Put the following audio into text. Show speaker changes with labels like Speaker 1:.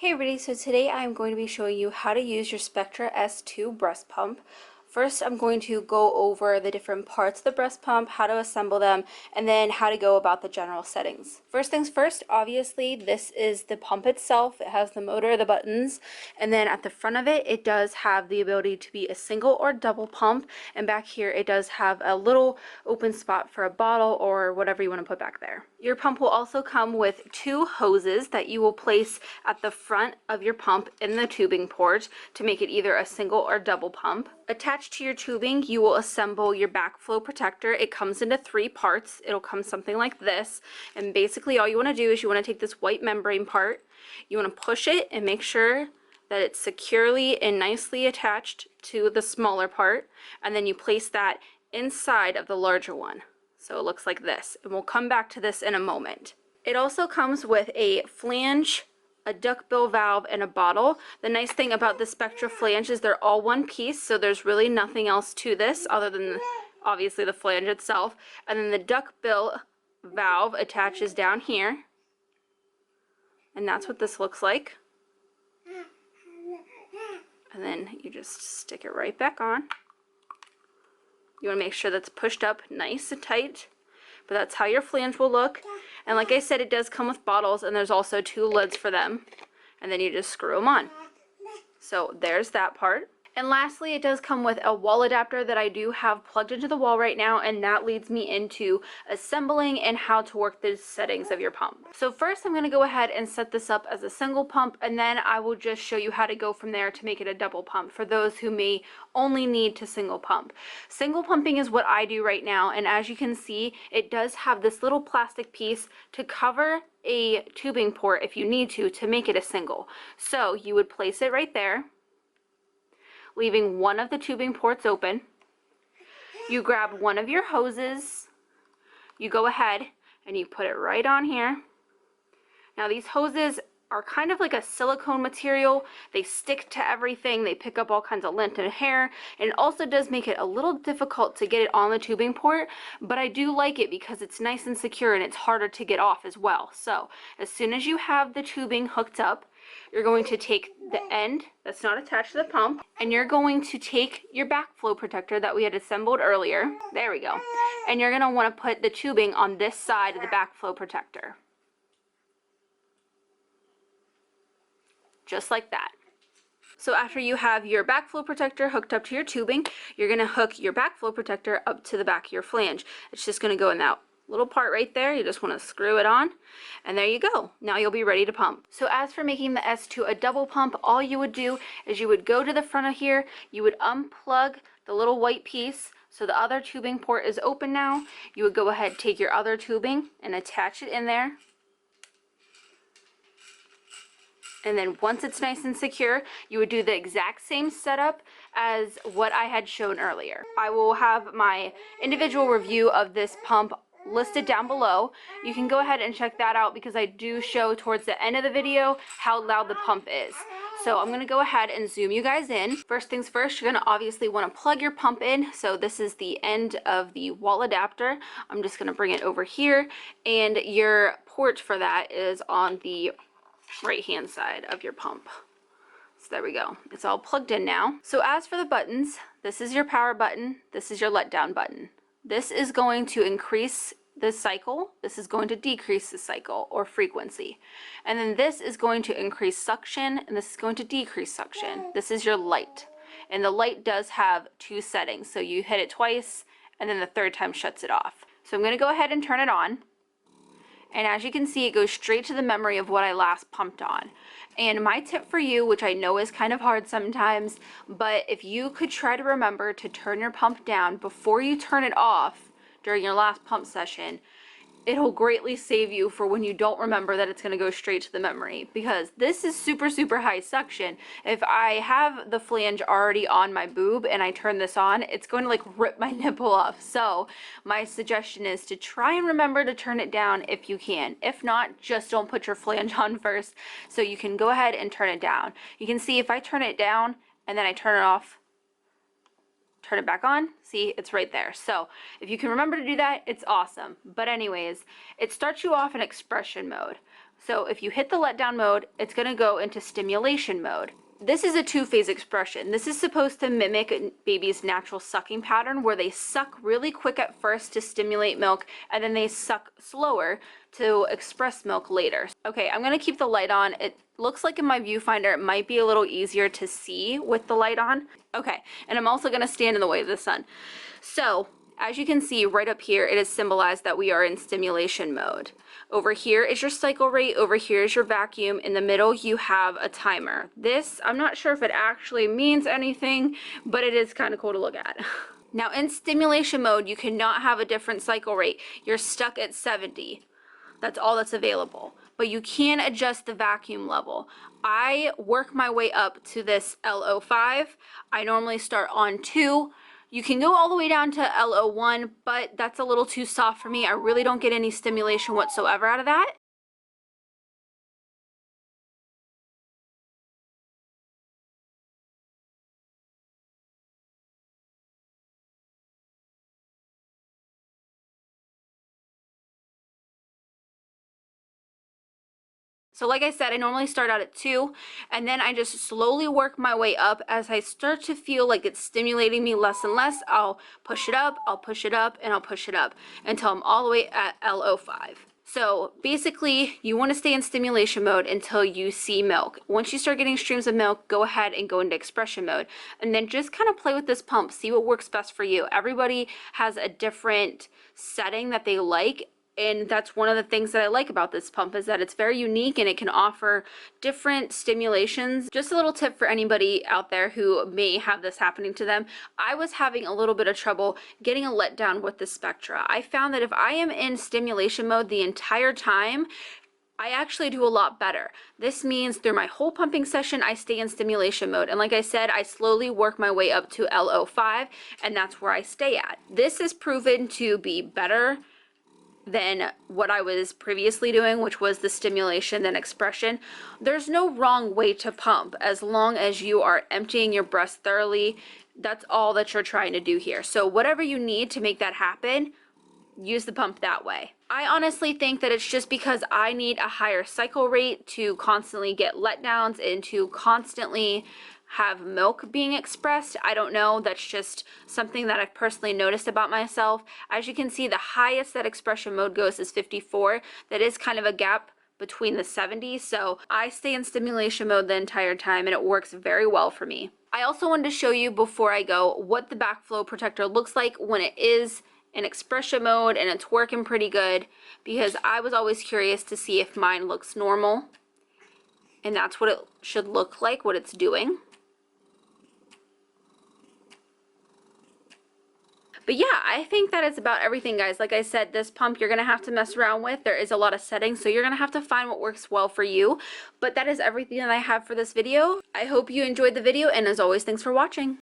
Speaker 1: Hey everybody, so today I'm going to be showing you how to use your Spectra S2 breast pump. First, I'm going to go over the different parts of the breast pump, how to assemble them, and then how to go about the general settings. First things first, obviously, this is the pump itself. It has the motor, the buttons, and then at the front of it, it does have the ability to be a single or double pump, and back here, it does have a little open spot for a bottle or whatever you want to put back there. Your pump will also come with two hoses that you will place at the front of your pump in the tubing port to make it either a single or double pump. Attached to your tubing, you will assemble your backflow protector. It comes into three parts. It'll come something like this, and basically all you want to do is you want to take this white membrane part, you want to push it and make sure that it's securely and nicely attached to the smaller part, and then you place that inside of the larger one. So it looks like this, and we'll come back to this in a moment. It also comes with a flange, a duckbill valve, and a bottle. The nice thing about the Spectra flange is they're all one piece, so there's really nothing else to this other than obviously the flange itself. And then the duckbill valve attaches down here, and that's what this looks like. And then you just stick it right back on. You want to make sure that's pushed up nice and tight, but that's how your flange will look. And like I said, it does come with bottles, and there's also two lids for them, and then you just screw them on. So there's that part. And lastly, it does come with a wall adapter that I do have plugged into the wall right now, and that leads me into assembling and how to work the settings of your pump. So first I'm going to go ahead and set this up as a single pump, and then I will just show you how to go from there to make it a double pump for those who may only need to single pump. Single pumping is what I do right now, and as you can see, it does have this little plastic piece to cover a tubing port if you need to make it a single. So you would place it right there, leaving one of the tubing ports open. You grab one of your hoses, you go ahead and you put it right on here. Now these hoses are kind of like a silicone material. They stick to everything, they pick up all kinds of lint and hair, and it also does make it a little difficult to get it on the tubing port, but I do like it because it's nice and secure and it's harder to get off as well. So as soon as you have the tubing hooked up, you're going to take the end that's not attached to the pump, and you're going to take your backflow protector that we had assembled earlier. There we go. And you're going to want to put the tubing on this side of the backflow protector. Just like that. So after you have your backflow protector hooked up to your tubing, you're going to hook your backflow protector up to the back of your flange. It's just going to go in that little part right there. You just want to screw it on, and there you go. Now you'll be ready to pump. So as for making the S2 a double pump, all you would do is you would go to the front of here, you would unplug the little white piece, so the other tubing port is open now. You would go ahead, take your other tubing and attach it in there. And then once it's nice and secure, you would do the exact same setup as what I had shown earlier. I will have my individual review of this pump listed down below. You can go ahead and check that out because I do show towards the end of the video how loud the pump is. So I'm going to go ahead and zoom you guys in. First things first, you're going to obviously want to plug your pump in. So this is the end of the wall adapter. I'm just going to bring it over here, and your port for that is on the right hand side of your pump. So there we go. It's all plugged in now. So as for the buttons, this is your power button. This is your letdown button. This is going to increase the cycle. This is going to decrease the cycle or frequency. And then this is going to increase suction, and this is going to decrease suction. This is your light. And the light does have two settings. So you hit it twice, and then the third time shuts it off. So I'm going to go ahead and turn it on. And as you can see, it goes straight to the memory of what I last pumped on. And my tip for you, which I know is kind of hard sometimes, but if you could try to remember to turn your pump down before you turn it off during your last pump session, it'll greatly save you for when you don't remember that it's going to go straight to the memory, because this is super high suction. If I have the flange already on my boob and I turn this on, it's going to like rip my nipple off. So my suggestion is to try and remember to turn it down if you can. If not, just don't put your flange on first, so you can go ahead and turn it down. You can see if I turn it down and then I turn it off, turn it back on, see, it's right there. So if you can remember to do that, it's awesome. But anyways, it starts you off in expression mode. So if you hit the letdown mode, it's going to go into stimulation mode. This is a two-phase expression. This is supposed to mimic a baby's natural sucking pattern where they suck really quick at first to stimulate milk and then they suck slower to express milk later. Okay, I'm going to keep the light on. It looks like in my viewfinder it might be a little easier to see with the light on. Okay, and I'm also going to stand in the way of the sun. So as you can see right up here, it is symbolized that we are in stimulation mode. Over here is your cycle rate, over here is your vacuum, in the middle you have a timer. This, I'm not sure if it actually means anything, but it is kind of cool to look at. Now in stimulation mode, you cannot have a different cycle rate. You're stuck at 70. That's all that's available. But you can adjust the vacuum level. I work my way up to this LO5. I normally start on 2. You can go all the way down to LO1, but that's a little too soft for me. I really don't get any stimulation whatsoever out of that. So like I said, I normally start out at 2, and then I just slowly work my way up. As I start to feel like it's stimulating me less and less, I'll push it up, I'll push it up, and I'll push it up until I'm all the way at LO5. So basically, you want to stay in stimulation mode until you see milk. Once you start getting streams of milk, go ahead and go into expression mode. And then just kind of play with this pump, see what works best for you. Everybody has a different setting that they like. And that's one of the things that I like about this pump is that it's very unique and it can offer different stimulations. Just a little tip for anybody out there who may have this happening to them. I was having a little bit of trouble getting a letdown with the Spectra. I found that if I am in stimulation mode the entire time, I actually do a lot better. This means through my whole pumping session, I stay in stimulation mode. And like I said, I slowly work my way up to LO5, and that's where I stay at. This is proven to be better than what I was previously doing, which was the stimulation then expression. There's no wrong way to pump as long as you are emptying your breast thoroughly. That's all that you're trying to do here. So whatever you need to make that happen, use the pump that way. I honestly think that it's just because I need a higher cycle rate to constantly get letdowns and to constantly have milk being expressed. I don't know, that's just something that I've personally noticed about myself. As you can see, the highest that expression mode goes is 54. That is kind of a gap between the 70s, so I stay in stimulation mode the entire time and it works very well for me. I also wanted to show you before I go what the backflow protector looks like when it is in expression mode and it's working pretty good, because I was always curious to see if mine looks normal, and that's what it should look like, what it's doing. But yeah, I think that is about everything, guys. Like I said, this pump you're going to have to mess around with. There is a lot of settings, so you're going to have to find what works well for you. But that is everything that I have for this video. I hope you enjoyed the video, and as always, thanks for watching.